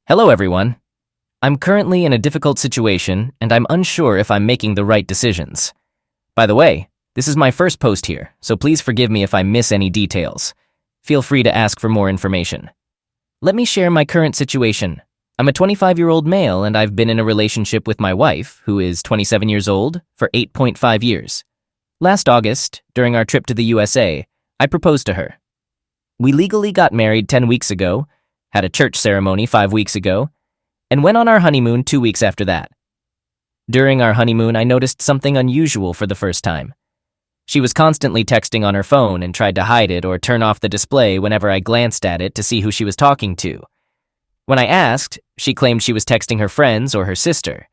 Hello, everyone. I'm currently in a difficult situation, and I'm unsure if I'm making the right decisions. By the way, this is my first post here, so please forgive me if I miss any details. Feel free to ask for more information. Let me share my current situation. I'm a 25-year-old male, and I've been in a relationship with my wife, who is 27 years old, for 8.5 years. Last August, during our trip to the USA, I proposed to her. We legally got married 10 weeks ago, had a church ceremony 5 weeks ago, and went on our honeymoon 2 weeks after that. During our honeymoon, I noticed something unusual for the first time. She was constantly texting on her phone and tried to hide it or turn off the display whenever I glanced at it to see who she was talking to. When I asked, she claimed she was texting her friends or her sister.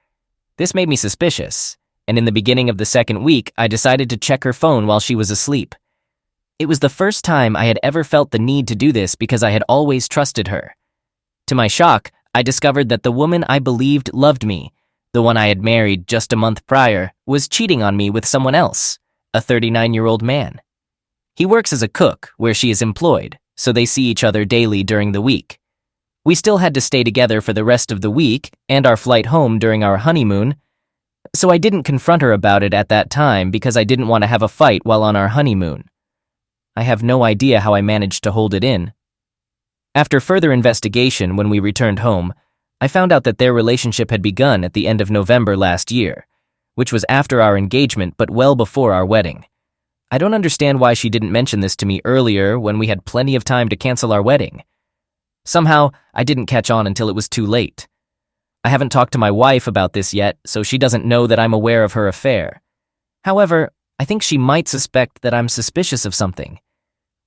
This made me suspicious, and in the beginning of the second week, I decided to check her phone while she was asleep. It was the first time I had ever felt the need to do this because I had always trusted her. To my shock, I discovered that the woman I believed loved me, the one I had married just a month prior, was cheating on me with someone else, a 39-year-old man. He works as a cook where she is employed, so they see each other daily during the week. We still had to stay together for the rest of the week and our flight home during our honeymoon, so I didn't confront her about it at that time because I didn't want to have a fight while on our honeymoon. I have no idea how I managed to hold it in. After further investigation when we returned home, I found out that their relationship had begun at the end of November last year, which was after our engagement but well before our wedding. I don't understand why she didn't mention this to me earlier when we had plenty of time to cancel our wedding. Somehow, I didn't catch on until it was too late. I haven't talked to my wife about this yet, so she doesn't know that I'm aware of her affair. However, I think she might suspect that I'm suspicious of something.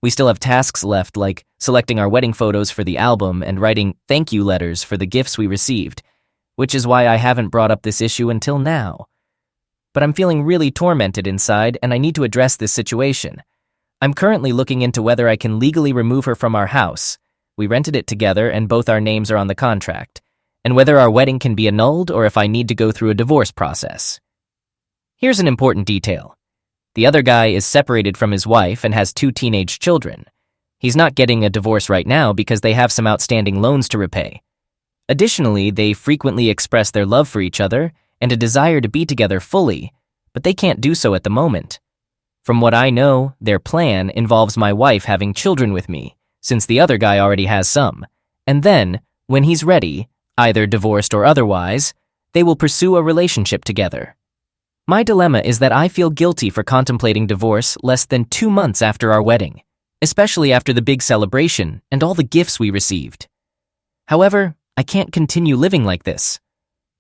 We still have tasks left, like selecting our wedding photos for the album and writing thank you letters for the gifts we received, which is why I haven't brought up this issue until now. But I'm feeling really tormented inside, and I need to address this situation. I'm currently looking into whether I can legally remove her from our house. We rented it together, and both our names are on the contract, and whether our wedding can be annulled or if I need to go through a divorce process. Here's an important detail. The other guy is separated from his wife and has 2 teenage children. He's not getting a divorce right now because they have some outstanding loans to repay. Additionally, they frequently express their love for each other and a desire to be together fully, but they can't do so at the moment. From what I know, their plan involves my wife having children with me, since the other guy already has some, and then, when he's ready, either divorced or otherwise, they will pursue a relationship together. My dilemma is that I feel guilty for contemplating divorce less than 2 months after our wedding, especially after the big celebration and all the gifts we received. However, I can't continue living like this.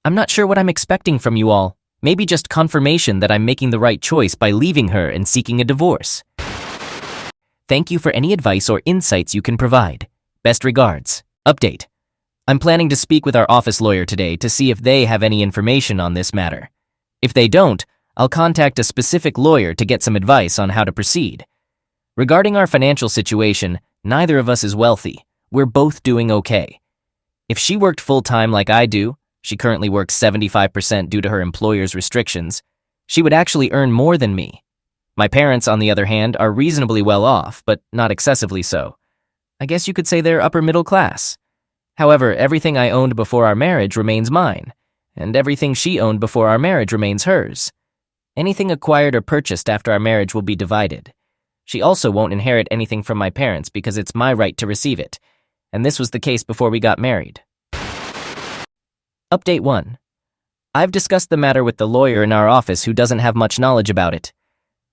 I'm not sure what I'm expecting from you all, maybe just confirmation that I'm making the right choice by leaving her and seeking a divorce. Thank you for any advice or insights you can provide. Best regards. Update. I'm planning to speak with our office lawyer today to see if they have any information on this matter. If they don't, I'll contact a specific lawyer to get some advice on how to proceed. Regarding our financial situation, neither of us is wealthy. We're both doing okay. If she worked full-time like I do, she currently works 75% due to her employer's restrictions, she would actually earn more than me. My parents, on the other hand, are reasonably well off, but not excessively so. I guess you could say they're upper middle class. However, everything I owned before our marriage remains mine, and everything she owned before our marriage remains hers. Anything acquired or purchased after our marriage will be divided. She also won't inherit anything from my parents because it's my right to receive it, and this was the case before we got married. Update 1. I've discussed the matter with the lawyer in our office who doesn't have much knowledge about it.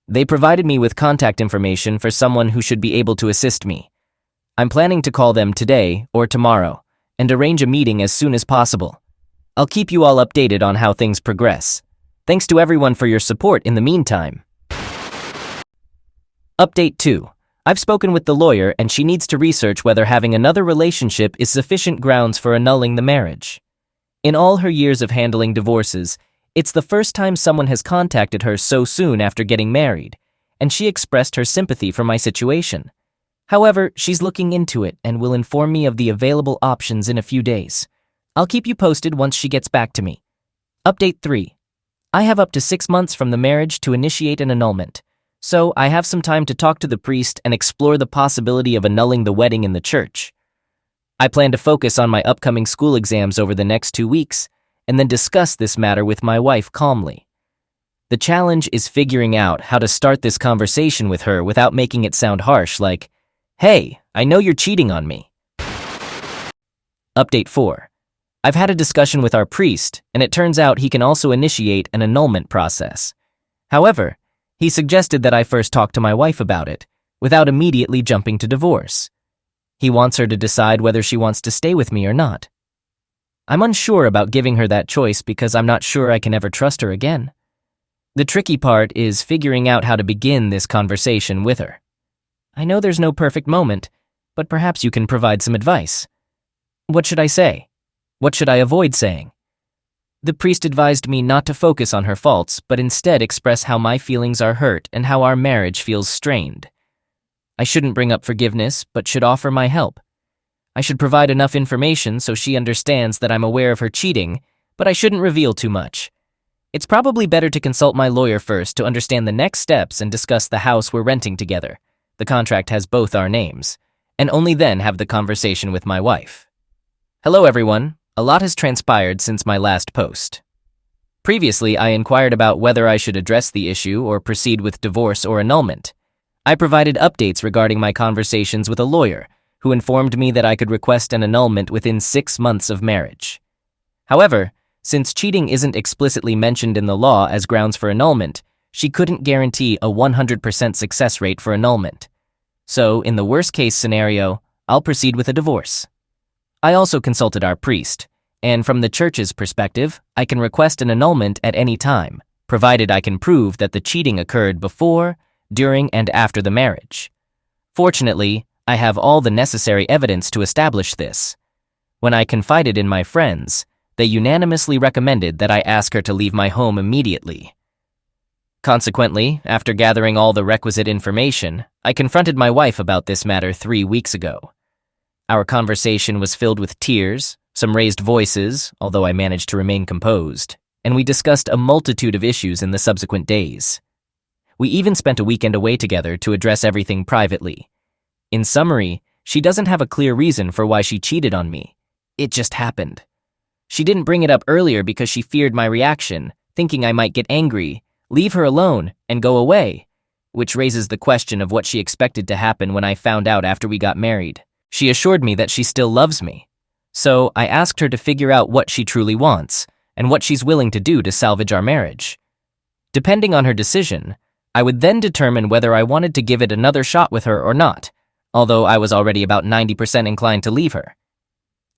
They provided me with contact information for someone who should be able to assist me. I'm planning to call them today or tomorrow and arrange a meeting as soon as possible. I'll keep you all updated on how things progress. Thanks to everyone for your support in the meantime. Update 2. I've spoken with the lawyer and she needs to research whether having another relationship is sufficient grounds for annulling the marriage. In all her years of handling divorces, it's the first time someone has contacted her so soon after getting married, and she expressed her sympathy for my situation. However, she's looking into it and will inform me of the available options in a few days. I'll keep you posted once she gets back to me. Update 3. I have up to 6 months from the marriage to initiate an annulment, so I have some time to talk to the priest and explore the possibility of annulling the wedding in the church. I plan to focus on my upcoming school exams over the next 2 weeks and then discuss this matter with my wife calmly. The challenge is figuring out how to start this conversation with her without making it sound harsh, like, "Hey, I know you're cheating on me." Update 4. I've had a discussion with our priest, and it turns out he can also initiate an annulment process. However, he suggested that I first talk to my wife about it, without immediately jumping to divorce. He wants her to decide whether she wants to stay with me or not. I'm unsure about giving her that choice because I'm not sure I can ever trust her again. The tricky part is figuring out how to begin this conversation with her. I know there's no perfect moment, but perhaps you can provide some advice. What should I say? What should I avoid saying? The priest advised me not to focus on her faults, but instead express how my feelings are hurt and how our marriage feels strained. I shouldn't bring up forgiveness, but should offer my help. I should provide enough information so she understands that I'm aware of her cheating, but I shouldn't reveal too much. It's probably better to consult my lawyer first to understand the next steps and discuss the house we're renting together. The contract has both our names, and only then have the conversation with my wife. Hello everyone, a lot has transpired since my last post. Previously, I inquired about whether I should address the issue or proceed with divorce or annulment. I provided updates regarding my conversations with a lawyer, who informed me that I could request an annulment within 6 months of marriage. However, since cheating isn't explicitly mentioned in the law as grounds for annulment, she couldn't guarantee a 100% success rate for annulment. So, in the worst-case scenario, I'll proceed with a divorce. I also consulted our priest, and from the church's perspective, I can request an annulment at any time, provided I can prove that the cheating occurred before, during, and after the marriage. Fortunately, I have all the necessary evidence to establish this. When I confided in my friends, they unanimously recommended that I ask her to leave my home immediately. Consequently, after gathering all the requisite information, I confronted my wife about this matter 3 weeks ago. Our conversation was filled with tears, some raised voices, although I managed to remain composed, and we discussed a multitude of issues in the subsequent days. We even spent a weekend away together to address everything privately. In summary, she doesn't have a clear reason for why she cheated on me. It just happened. She didn't bring it up earlier because she feared my reaction, thinking I might get angry, leave her alone, and go away, which raises the question of what she expected to happen when I found out after we got married. She assured me that she still loves me. So I asked her to figure out what she truly wants, and what she's willing to do to salvage our marriage. Depending on her decision, I would then determine whether I wanted to give it another shot with her or not, although I was already about 90% inclined to leave her.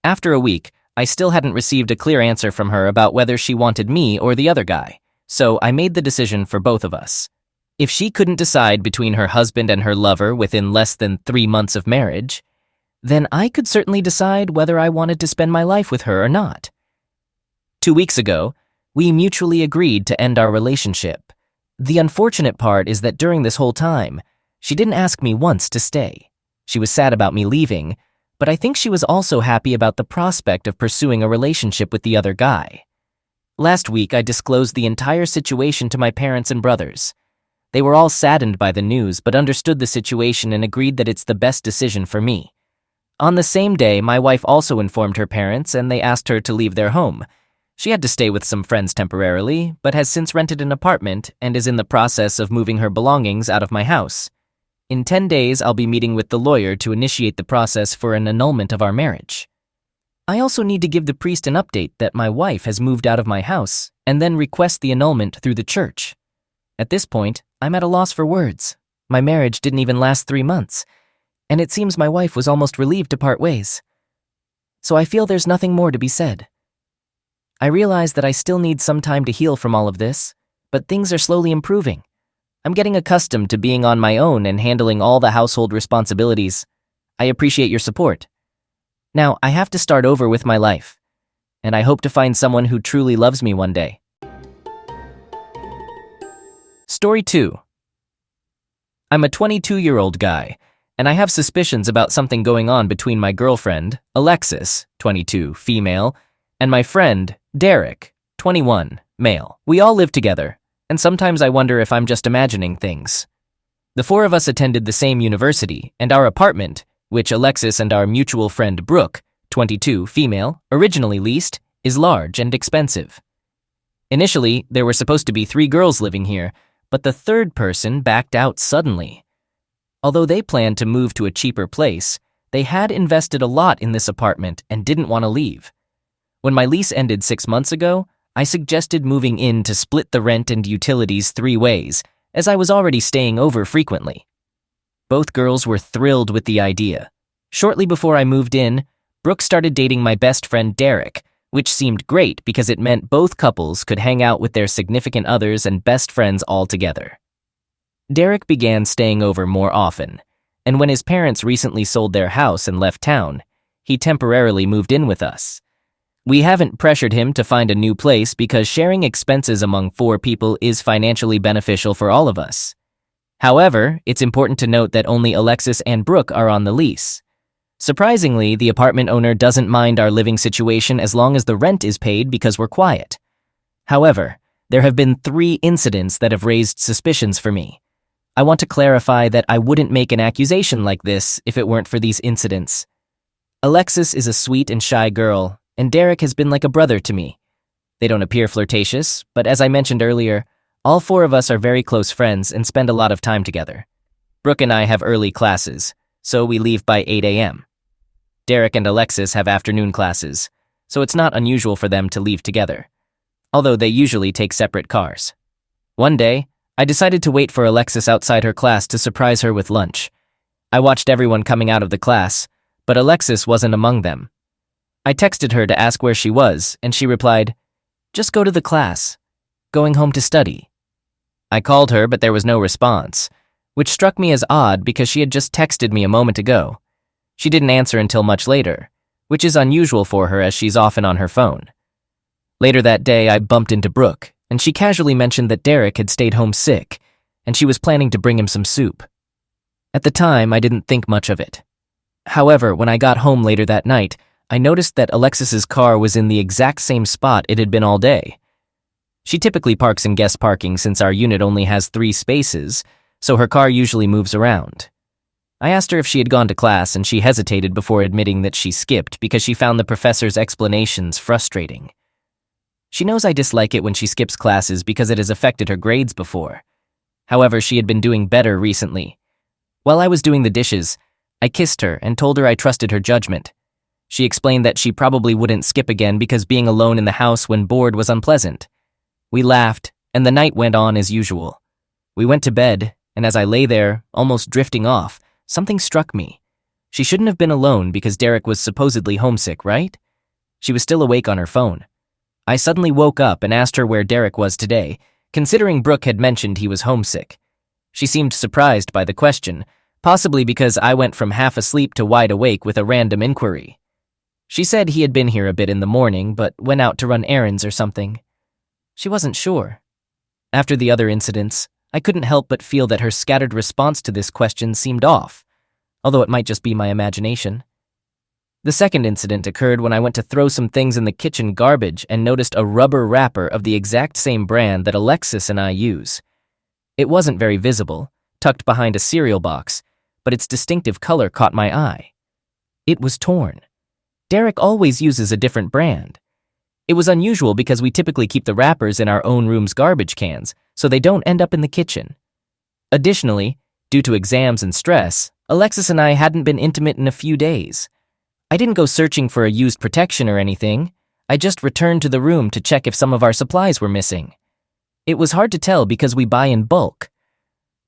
After a week, I still hadn't received a clear answer from her about whether she wanted me or the other guy, so I made the decision for both of us. If she couldn't decide between her husband and her lover within less than 3 months of marriage, then I could certainly decide whether I wanted to spend my life with her or not. 2 weeks ago, we mutually agreed to end our relationship. The unfortunate part is that during this whole time, she didn't ask me once to stay. She was sad about me leaving, but I think she was also happy about the prospect of pursuing a relationship with the other guy. Last week, I disclosed the entire situation to my parents and brothers. They were all saddened by the news, but understood the situation and agreed that it's the best decision for me. On the same day, my wife also informed her parents, and they asked her to leave their home. She had to stay with some friends temporarily, but has since rented an apartment and is in the process of moving her belongings out of my house. In 10 days, I'll be meeting with the lawyer to initiate the process for an annulment of our marriage. I also need to give the priest an update that my wife has moved out of my house and then request the annulment through the church. At this point, I'm at a loss for words. My marriage didn't even last 3 months, and it seems my wife was almost relieved to part ways. So I feel there's nothing more to be said. I realize that I still need some time to heal from all of this, but things are slowly improving. I'm getting accustomed to being on my own and handling all the household responsibilities. I appreciate your support. Now, I have to start over with my life, and I hope to find someone who truly loves me one day. Story 2. I'm a 22-year-old guy, and I have suspicions about something going on between my girlfriend, Alexis, 22, female, and my friend, Derek, 21, male. We all live together, and sometimes I wonder if I'm just imagining things. The 4 of us attended the same university, and our apartment, which Alexis and our mutual friend Brooke 22, female, originally leased, is large and expensive. Initially, there were supposed to be 3 girls living here, but the third person backed out suddenly. Although they planned to move to a cheaper place, they had invested a lot in this apartment and didn't want to leave. When my lease ended 6 months ago, I suggested moving in to split the rent and utilities 3 ways, as I was already staying over frequently. Both girls were thrilled with the idea. Shortly before I moved in, Brooke started dating my best friend Derek, which seemed great because it meant both couples could hang out with their significant others and best friends all together. Derek began staying over more often, and when his parents recently sold their house and left town, he temporarily moved in with us. We haven't pressured him to find a new place because sharing expenses among 4 people is financially beneficial for all of us. However, it's important to note that only Alexis and Brooke are on the lease. Surprisingly, the apartment owner doesn't mind our living situation as long as the rent is paid because we're quiet. However, there have been 3 incidents that have raised suspicions for me. I want to clarify that I wouldn't make an accusation like this if it weren't for these incidents. Alexis is a sweet and shy girl, and Derek has been like a brother to me. They don't appear flirtatious, but as I mentioned earlier, all 4 of us are very close friends and spend a lot of time together. Brooke and I have early classes, so we leave by 8 a.m. Derek and Alexis have afternoon classes, so it's not unusual for them to leave together, although they usually take separate cars. One day, I decided to wait for Alexis outside her class to surprise her with lunch. I watched everyone coming out of the class, but Alexis wasn't among them. I texted her to ask where she was, and she replied, "Just go to the class. Going home to study." I called her, but there was no response, which struck me as odd because she had just texted me a moment ago. She didn't answer until much later, which is unusual for her as she's often on her phone. Later that day, I bumped into Brooke, and she casually mentioned that Derek had stayed home sick, and she was planning to bring him some soup. At the time, I didn't think much of it. However, when I got home later that night, I noticed that Alexis's car was in the exact same spot it had been all day. She typically parks in guest parking since our unit only has 3 spaces, so her car usually moves around. I asked her if she had gone to class, and she hesitated before admitting that she skipped because she found the professor's explanations frustrating. She knows I dislike it when she skips classes because it has affected her grades before. However, she had been doing better recently. While I was doing the dishes, I kissed her and told her I trusted her judgment. She explained that she probably wouldn't skip again because being alone in the house when bored was unpleasant. We laughed, and the night went on as usual. We went to bed, and as I lay there, almost drifting off, something struck me. She shouldn't have been alone because Derek was supposedly homesick, right? She was still awake on her phone. I suddenly woke up and asked her where Derek was today, considering Brooke had mentioned he was homesick. She seemed surprised by the question, possibly because I went from half asleep to wide awake with a random inquiry. She said he had been here a bit in the morning, but went out to run errands or something. She wasn't sure. After the other incidents, I couldn't help but feel that her scattered response to this question seemed off, although it might just be my imagination. The second incident occurred when I went to throw some things in the kitchen garbage and noticed a rubber wrapper of the exact same brand that Alexis and I use. It wasn't very visible, tucked behind a cereal box, but its distinctive color caught my eye. It was torn. Derek always uses a different brand. It was unusual because we typically keep the wrappers in our own room's garbage cans, so they don't end up in the kitchen. Additionally, due to exams and stress, Alexis and I hadn't been intimate in a few days. I didn't go searching for a used protection or anything. I just returned to the room to check if some of our supplies were missing. It was hard to tell because we buy in bulk.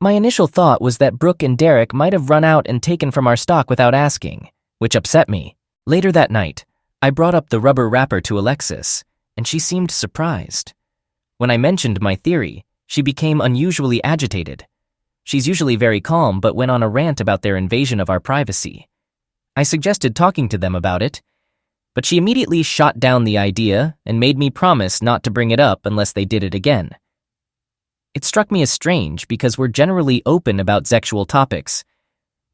My initial thought was that Brooke and Derek might have run out and taken from our stock without asking, which upset me. Later that night, I brought up the rubber wrapper to Alexis, and she seemed surprised. When I mentioned my theory, she became unusually agitated. She's usually very calm, but went on a rant about their invasion of our privacy. I suggested talking to them about it, but she immediately shot down the idea and made me promise not to bring it up unless they did it again. It struck me as strange because we're generally open about sexual topics,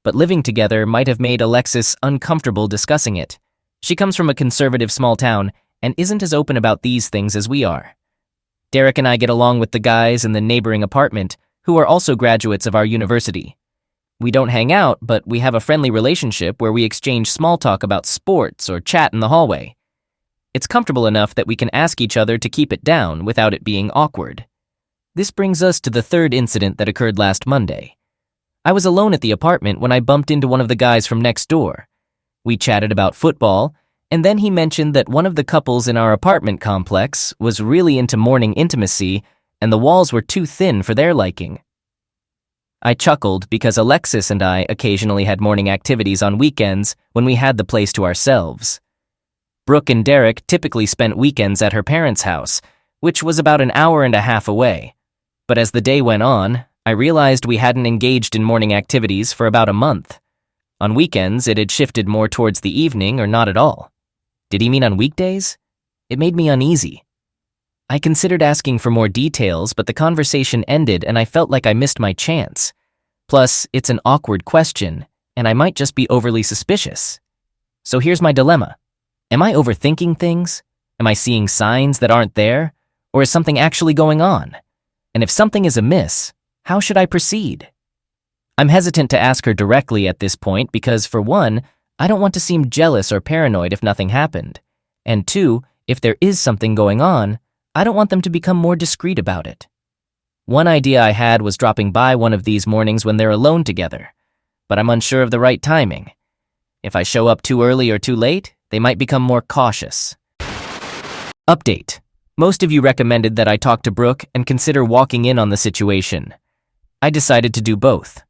but living together might have made Alexis uncomfortable discussing it. She comes from a conservative small town and isn't as open about these things as we are. Derek and I get along with the guys in the neighboring apartment who are also graduates of our university. We don't hang out, but we have a friendly relationship where we exchange small talk about sports or chat in the hallway. It's comfortable enough that we can ask each other to keep it down without it being awkward. This brings us to the third incident that occurred last Monday. I was alone at the apartment when I bumped into one of the guys from next door. We chatted about football, and then he mentioned that one of the couples in our apartment complex was really into morning intimacy and the walls were too thin for their liking. I chuckled because Alexis and I occasionally had morning activities on weekends when we had the place to ourselves. Brooke and Derek typically spent weekends at her parents' house, which was about an hour and a half away. But as the day went on, I realized we hadn't engaged in morning activities for about a month. On weekends, it had shifted more towards the evening or not at all. Did he mean on weekdays? It made me uneasy. I considered asking for more details, but the conversation ended and I felt like I missed my chance. Plus, it's an awkward question, and I might just be overly suspicious. So here's my dilemma. Am I overthinking things? Am I seeing signs that aren't there? Or is something actually going on? And if something is amiss, how should I proceed? I'm hesitant to ask her directly at this point because, for one, I don't want to seem jealous or paranoid if nothing happened. And two, if there is something going on, I don't want them to become more discreet about it. One idea I had was dropping by one of these mornings when they're alone together, but I'm unsure of the right timing. If I show up too early or too late, they might become more cautious. Update. Most of you recommended that I talk to Brooke and consider walking in on the situation. I decided to do both.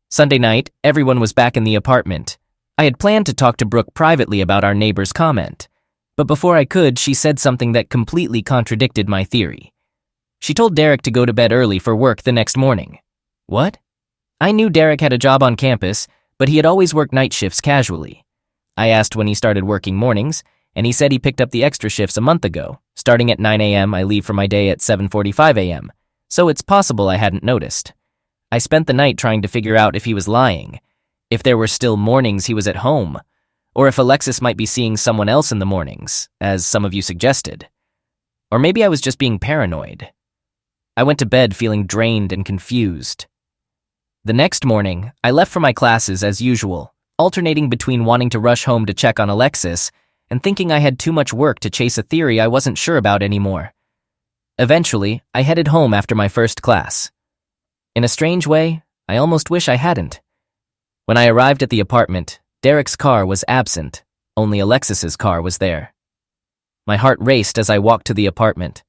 Sunday night, everyone was back in the apartment. I had planned to talk to Brooke privately about our neighbor's comment, but before I could, she said something that completely contradicted my theory. She told Derek to go to bed early for work the next morning. What? I knew Derek had a job on campus, but he had always worked night shifts casually. I asked when he started working mornings, and he said he picked up the extra shifts a month ago. Starting at 9 a.m., I leave for my day at 7:45 a.m., so it's possible I hadn't noticed. I spent the night trying to figure out if he was lying, if there were still mornings he was at home, or if Alexis might be seeing someone else in the mornings, as some of you suggested. Or maybe I was just being paranoid. I went to bed feeling drained and confused. The next morning, I left for my classes as usual, alternating between wanting to rush home to check on Alexis and thinking I had too much work to chase a theory I wasn't sure about anymore. Eventually, I headed home after my first class. In a strange way, I almost wish I hadn't. When I arrived at the apartment, Derek's car was absent. Only Alexis's car was there. My heart raced as I walked to the apartment.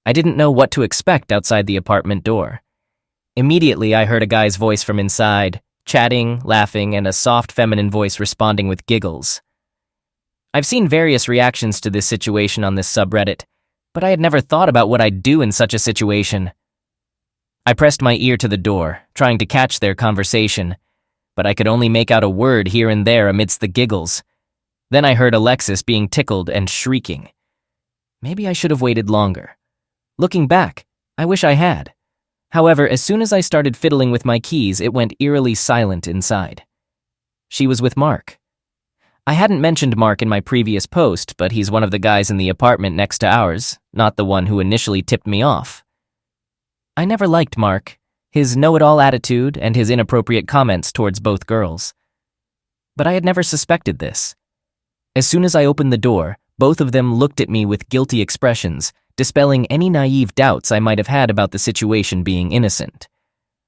I didn't know what to expect outside the apartment door. Immediately, I heard a guy's voice from inside, chatting, laughing, and a soft feminine voice responding with giggles. I've seen various reactions to this situation on this subreddit, but I had never thought about what I'd do in such a situation. I pressed my ear to the door, trying to catch their conversation, but I could only make out a word here and there amidst the giggles. Then I heard Alexis being tickled and shrieking. Maybe I should have waited longer. Looking back, I wish I had. However, as soon as I started fiddling with my keys, it went eerily silent inside. She was with Mark. I hadn't mentioned Mark in my previous post, but he's one of the guys in the apartment next to ours, not the one who initially tipped me off. I never liked Mark, his know-it-all attitude and his inappropriate comments towards both girls. But I had never suspected this. As soon as I opened the door, both of them looked at me with guilty expressions, dispelling any naive doubts I might have had about the situation being innocent.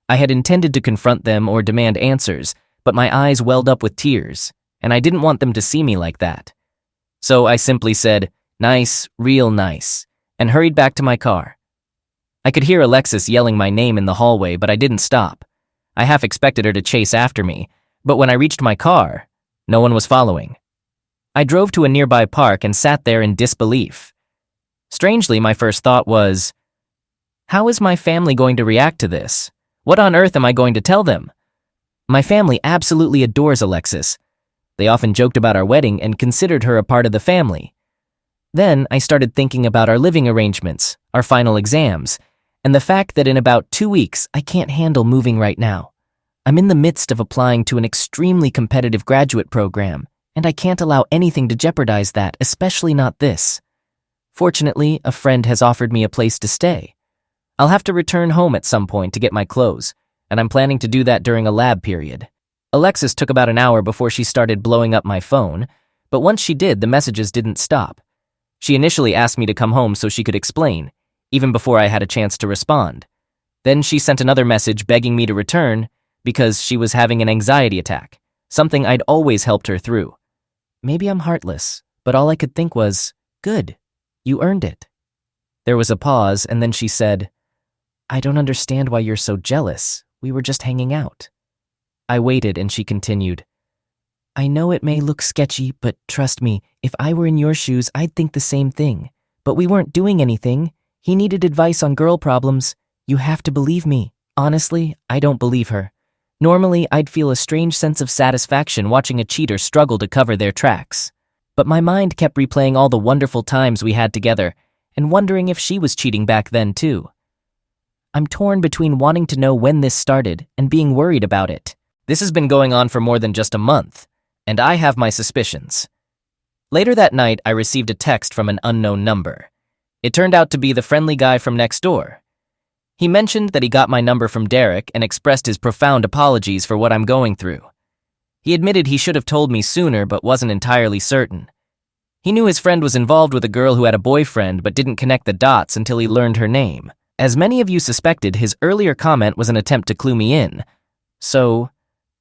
I had intended to confront them or demand answers, but my eyes welled up with tears, and I didn't want them to see me like that. So I simply said, "Nice, real nice," and hurried back to my car. I could hear Alexis yelling my name in the hallway, but I didn't stop. I half expected her to chase after me, but when I reached my car, no one was following. I drove to a nearby park and sat there in disbelief. Strangely, my first thought was, how is my family going to react to this? What on earth am I going to tell them? My family absolutely adores Alexis. They often joked about our wedding and considered her a part of the family. Then I started thinking about our living arrangements, our final exams, and the fact that in about 2 weeks I can't handle moving right now. I'm in the midst of applying to an extremely competitive graduate program, and I can't allow anything to jeopardize that, especially not this. Fortunately, a friend has offered me a place to stay. I'll have to return home at some point to get my clothes, and I'm planning to do that during a lab period. Alexis took about an hour before she started blowing up my phone, but once she did, the messages didn't stop. She initially asked me to come home so she could explain, even before I had a chance to respond. Then she sent another message begging me to return because she was having an anxiety attack, something I'd always helped her through. Maybe I'm heartless, but all I could think was, good, you earned it. There was a pause, and then she said, I don't understand why you're so jealous. We were just hanging out. I waited, and she continued, I know it may look sketchy, but trust me, if I were in your shoes, I'd think the same thing. But we weren't doing anything. He needed advice on girl problems. You have to believe me. Honestly, I don't believe her. Normally, I'd feel a strange sense of satisfaction watching a cheater struggle to cover their tracks. But my mind kept replaying all the wonderful times we had together and wondering if she was cheating back then too. I'm torn between wanting to know when this started and being worried about it. This has been going on for more than just a month, and I have my suspicions. Later that night, I received a text from an unknown number. It turned out to be the friendly guy from next door. He mentioned that he got my number from Derek and expressed his profound apologies for what I'm going through. He admitted he should have told me sooner but wasn't entirely certain. He knew his friend was involved with a girl who had a boyfriend but didn't connect the dots until he learned her name. As many of you suspected, his earlier comment was an attempt to clue me in. So,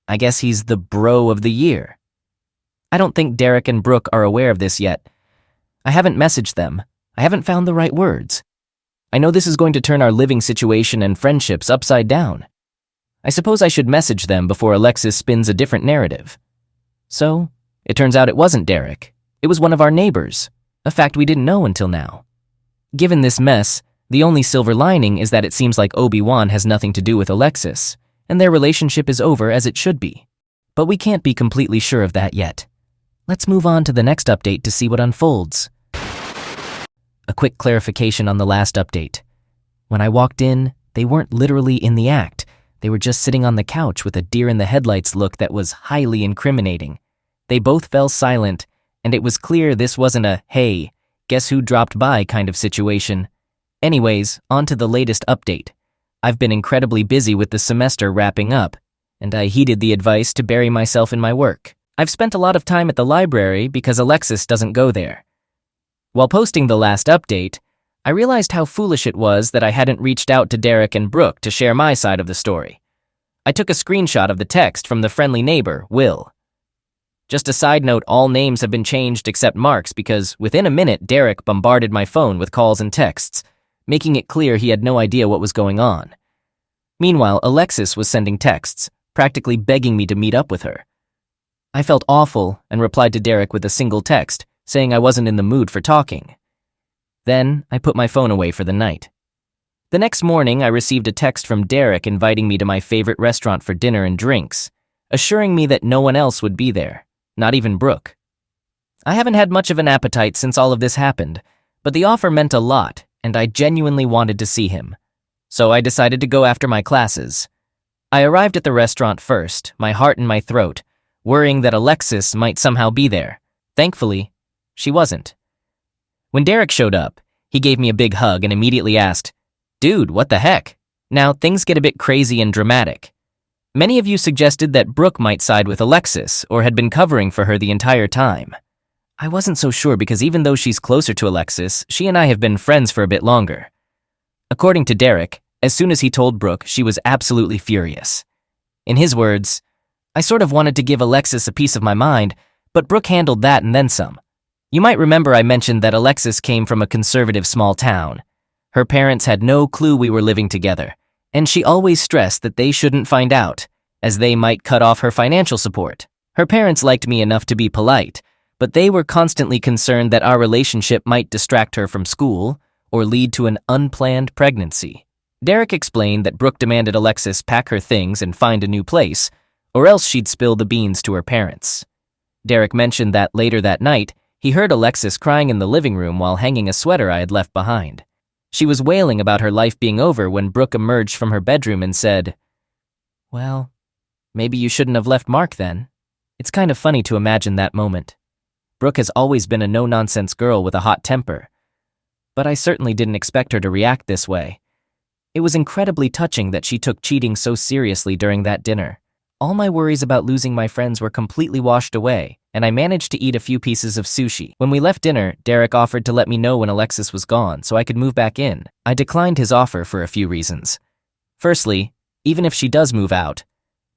I guess he's the bro of the year. I don't think Derek and Brooke are aware of this yet. I haven't messaged them. I haven't found the right words. I know this is going to turn our living situation and friendships upside down. I suppose I should message them before Alexis spins a different narrative. So, it turns out it wasn't Derek. It was one of our neighbors, a fact we didn't know until now. Given this mess, the only silver lining is that it seems like Obi-Wan has nothing to do with Alexis, and their relationship is over as it should be. But we can't be completely sure of that yet. Let's move on to the next update to see what unfolds. A quick clarification on the last update. When I walked in, they weren't literally in the act. They were just sitting on the couch with a deer-in-the-headlights look that was highly incriminating. They both fell silent, and it was clear this wasn't a, hey, guess who dropped by kind of situation. Anyways, on to the latest update. I've been incredibly busy with the semester wrapping up, and I heeded the advice to bury myself in my work. I've spent a lot of time at the library because Alexis doesn't go there. While posting the last update, I realized how foolish it was that I hadn't reached out to Derek and Brooke to share my side of the story. I took a screenshot of the text from the friendly neighbor, Will. Just a side note, all names have been changed except Mark's because within a minute Derek bombarded my phone with calls and texts, making it clear he had no idea what was going on. Meanwhile, Alexis was sending texts, practically begging me to meet up with her. I felt awful and replied to Derek with a single text, saying I wasn't in the mood for talking. Then, I put my phone away for the night. The next morning, I received a text from Derek inviting me to my favorite restaurant for dinner and drinks, assuring me that no one else would be there, not even Brooke. I haven't had much of an appetite since all of this happened, but the offer meant a lot, and I genuinely wanted to see him. So I decided to go after my classes. I arrived at the restaurant first, my heart in my throat, worrying that Alexis might somehow be there. Thankfully, she wasn't. When Derek showed up, he gave me a big hug and immediately asked, "Dude, what the heck?" Now, things get a bit crazy and dramatic. Many of you suggested that Brooke might side with Alexis or had been covering for her the entire time. I wasn't so sure because even though she's closer to Alexis, she and I have been friends for a bit longer. According to Derek, as soon as he told Brooke, she was absolutely furious. In his words, I sort of wanted to give Alexis a piece of my mind, but Brooke handled that and then some. You might remember I mentioned that Alexis came from a conservative small town. Her parents had no clue we were living together, and she always stressed that they shouldn't find out, as they might cut off her financial support. Her parents liked me enough to be polite, but they were constantly concerned that our relationship might distract her from school or lead to an unplanned pregnancy. Derek explained that Brooke demanded Alexis pack her things and find a new place, or else she'd spill the beans to her parents. Derek mentioned that later that night, he heard Alexis crying in the living room while hanging a sweater I had left behind. She was wailing about her life being over when Brooke emerged from her bedroom and said, "Well, maybe you shouldn't have left Mark then." It's kind of funny to imagine that moment. Brooke has always been a no-nonsense girl with a hot temper, but I certainly didn't expect her to react this way. It was incredibly touching that she took cheating so seriously during that dinner. All my worries about losing my friends were completely washed away, and I managed to eat a few pieces of sushi. When we left dinner, Derek offered to let me know when Alexis was gone so I could move back in. I declined his offer for a few reasons. Firstly, even if she does move out,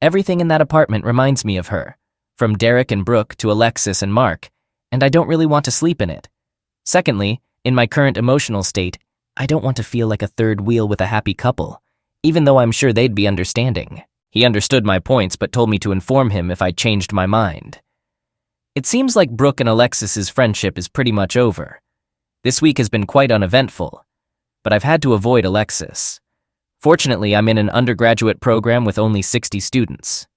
everything in that apartment reminds me of her, from Derek and Brooke to Alexis and Mark, and I don't really want to sleep in it. Secondly, in my current emotional state, I don't want to feel like a third wheel with a happy couple, even though I'm sure they'd be understanding. He understood my points but told me to inform him if I changed my mind. It seems like Brooke and Alexis's friendship is pretty much over. This week has been quite uneventful, but I've had to avoid Alexis. Fortunately, I'm in an undergraduate program with only 60 students.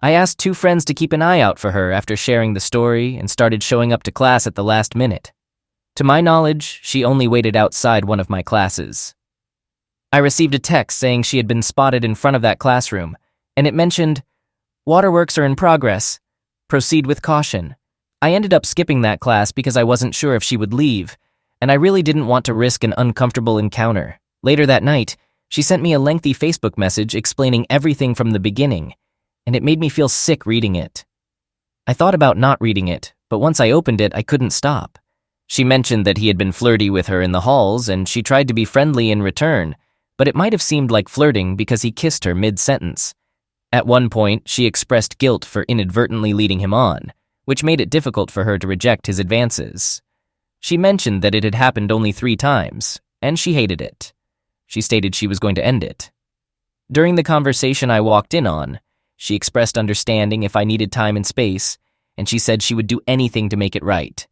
I asked 2 friends to keep an eye out for her after sharing the story and started showing up to class at the last minute. To my knowledge, she only waited outside one of my classes. I received a text saying she had been spotted in front of that classroom, and it mentioned, "Waterworks are in progress. Proceed with caution." I ended up skipping that class because I wasn't sure if she would leave, and I really didn't want to risk an uncomfortable encounter. Later that night, she sent me a lengthy Facebook message explaining everything from the beginning, and it made me feel sick reading it. I thought about not reading it, but once I opened it, I couldn't stop. She mentioned that he had been flirty with her in the halls, and she tried to be friendly in return, but it might have seemed like flirting because he kissed her mid-sentence. At one point, she expressed guilt for inadvertently leading him on, which made it difficult for her to reject his advances. She mentioned that it had happened only 3 times, and she hated it. She stated she was going to end it. During the conversation I walked in on, she expressed understanding if I needed time and space, and she said she would do anything to make it right.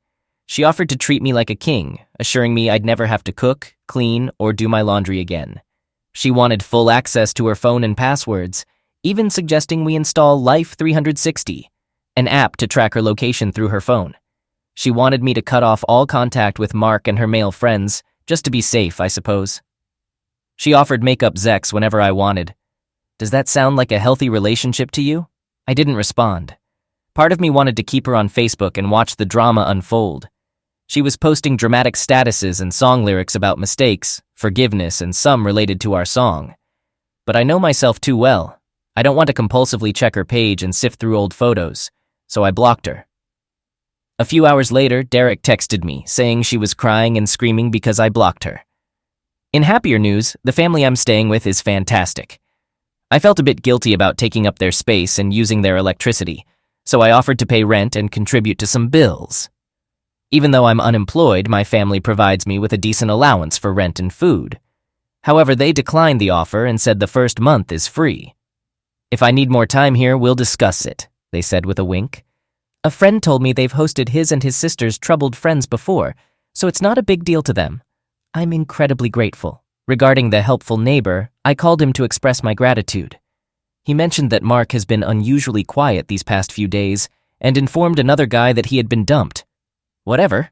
She offered to treat me like a king, assuring me I'd never have to cook, clean, or do my laundry again. She wanted full access to her phone and passwords, even suggesting we install Life 360, an app to track her location through her phone. She wanted me to cut off all contact with Mark and her male friends, just to be safe, I suppose. She offered makeup Zex whenever I wanted. Does that sound like a healthy relationship to you? I didn't respond. Part of me wanted to keep her on Facebook and watch the drama unfold. She was posting dramatic statuses and song lyrics about mistakes, forgiveness, and some related to our song. But I know myself too well. I don't want to compulsively check her page and sift through old photos, so I blocked her. A few hours later, Derek texted me, saying she was crying and screaming because I blocked her. In happier news, the family I'm staying with is fantastic. I felt a bit guilty about taking up their space and using their electricity, so I offered to pay rent and contribute to some bills. Even though I'm unemployed, my family provides me with a decent allowance for rent and food. However, they declined the offer and said the first month is free. "If I need more time here, we'll discuss it," they said with a wink. A friend told me they've hosted his and his sister's troubled friends before, so it's not a big deal to them. I'm incredibly grateful. Regarding the helpful neighbor, I called him to express my gratitude. He mentioned that Mark has been unusually quiet these past few days and informed another guy that he had been dumped. Whatever.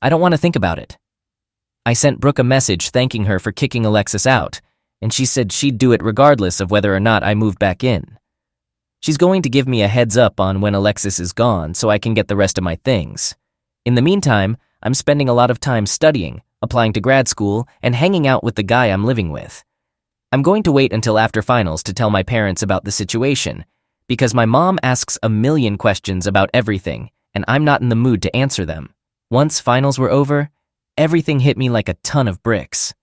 I don't want to think about it. I sent Brooke a message thanking her for kicking Alexis out, and she said she'd do it regardless of whether or not I moved back in. She's going to give me a heads up on when Alexis is gone so I can get the rest of my things. In the meantime, I'm spending a lot of time studying, applying to grad school, and hanging out with the guy I'm living with. I'm going to wait until after finals to tell my parents about the situation, because my mom asks a million questions about everything, and I'm not in the mood to answer them. Once finals were over, everything hit me like a ton of bricks.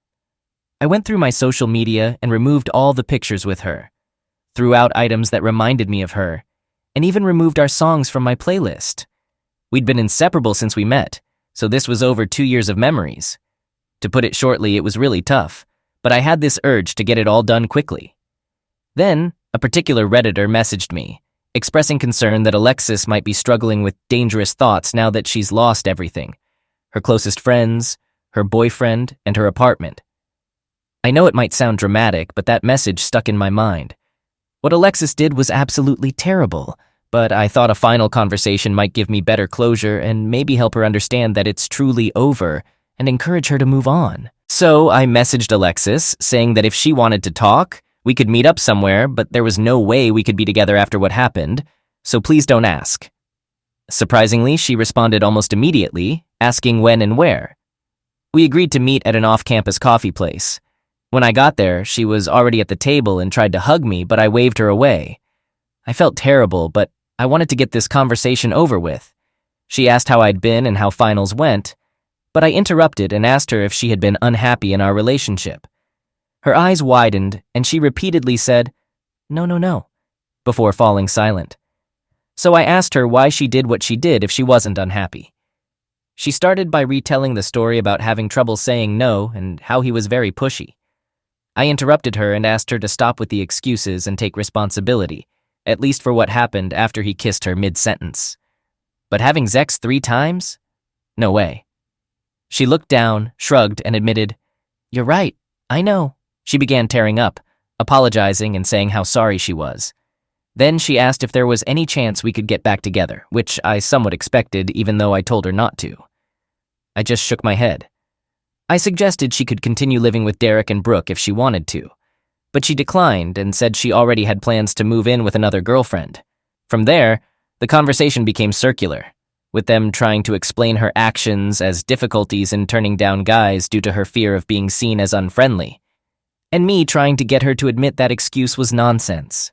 I went through my social media and removed all the pictures with her, threw out items that reminded me of her, and even removed our songs from my playlist. We'd been inseparable since we met, so this was over 2 years of memories. To put it shortly, it was really tough, but I had this urge to get it all done quickly. Then, a particular Redditor messaged me, expressing concern that Alexis might be struggling with dangerous thoughts now that she's lost everything: her closest friends, her boyfriend, and her apartment. I know it might sound dramatic, but that message stuck in my mind. What Alexis did was absolutely terrible, but I thought a final conversation might give me better closure and maybe help her understand that it's truly over and encourage her to move on. So I messaged Alexis, saying that if she wanted to talk, we could meet up somewhere, but there was no way we could be together after what happened, so please don't ask. Surprisingly, she responded almost immediately, asking when and where. We agreed to meet at an off-campus coffee place. When I got there, she was already at the table and tried to hug me, but I waved her away. I felt terrible, but I wanted to get this conversation over with. She asked how I'd been and how finals went, but I interrupted and asked her if she had been unhappy in our relationship. Her eyes widened, and she repeatedly said, "No, no, no," before falling silent. So I asked her why she did what she did if she wasn't unhappy. She started by retelling the story about having trouble saying no and how he was very pushy. I interrupted her and asked her to stop with the excuses and take responsibility, at least for what happened after he kissed her mid-sentence. But having sex 3 times? No way. She looked down, shrugged, and admitted, "You're right, I know." She began tearing up, apologizing and saying how sorry she was. Then she asked if there was any chance we could get back together, which I somewhat expected even though I told her not to. I just shook my head. I suggested she could continue living with Derek and Brooke if she wanted to, but she declined and said she already had plans to move in with another girlfriend. From there, the conversation became circular, with them trying to explain her actions as difficulties in turning down guys due to her fear of being seen as unfriendly, and me trying to get her to admit that excuse was nonsense.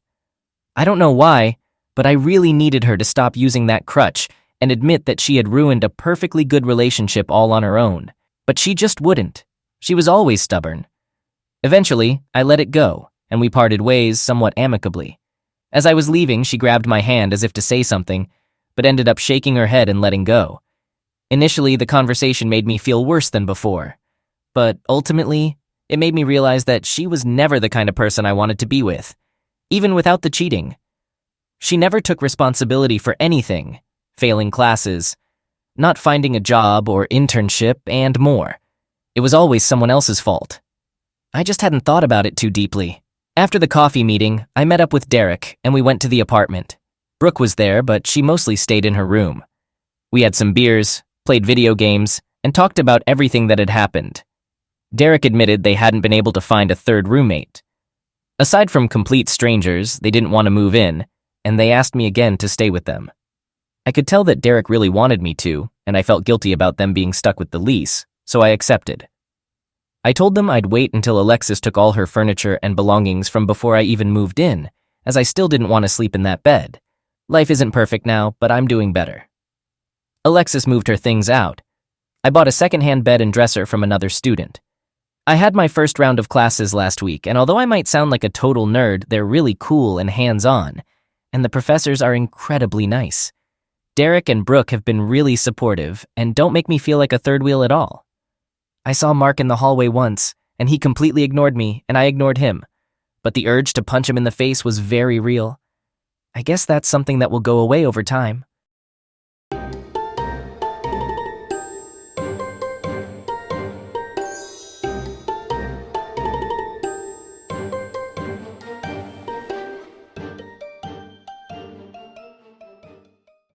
I don't know why, but I really needed her to stop using that crutch and admit that she had ruined a perfectly good relationship all on her own, but she just wouldn't. She was always stubborn. Eventually, I let it go, and we parted ways somewhat amicably. As I was leaving, she grabbed my hand as if to say something, but ended up shaking her head and letting go. Initially, the conversation made me feel worse than before, but ultimately, it made me realize that she was never the kind of person I wanted to be with, even without the cheating. She never took responsibility for anything, failing classes, not finding a job or internship, and more. It was always someone else's fault. I just hadn't thought about it too deeply. After the coffee meeting, I met up with Derek and we went to the apartment. Brooke was there, but she mostly stayed in her room. We had some beers, played video games, and talked about everything that had happened. Derek admitted they hadn't been able to find a third roommate. Aside from complete strangers, they didn't want to move in, and they asked me again to stay with them. I could tell that Derek really wanted me to, and I felt guilty about them being stuck with the lease, so I accepted. I told them I'd wait until Alexis took all her furniture and belongings from before I even moved in, as I still didn't want to sleep in that bed. Life isn't perfect now, but I'm doing better. Alexis moved her things out. I bought a secondhand bed and dresser from another student. I had my first round of classes last week, and although I might sound like a total nerd, they're really cool and hands-on, and the professors are incredibly nice. Derek and Brooke have been really supportive and don't make me feel like a third wheel at all. I saw Mark in the hallway once, and he completely ignored me, and I ignored him, but the urge to punch him in the face was very real. I guess that's something that will go away over time.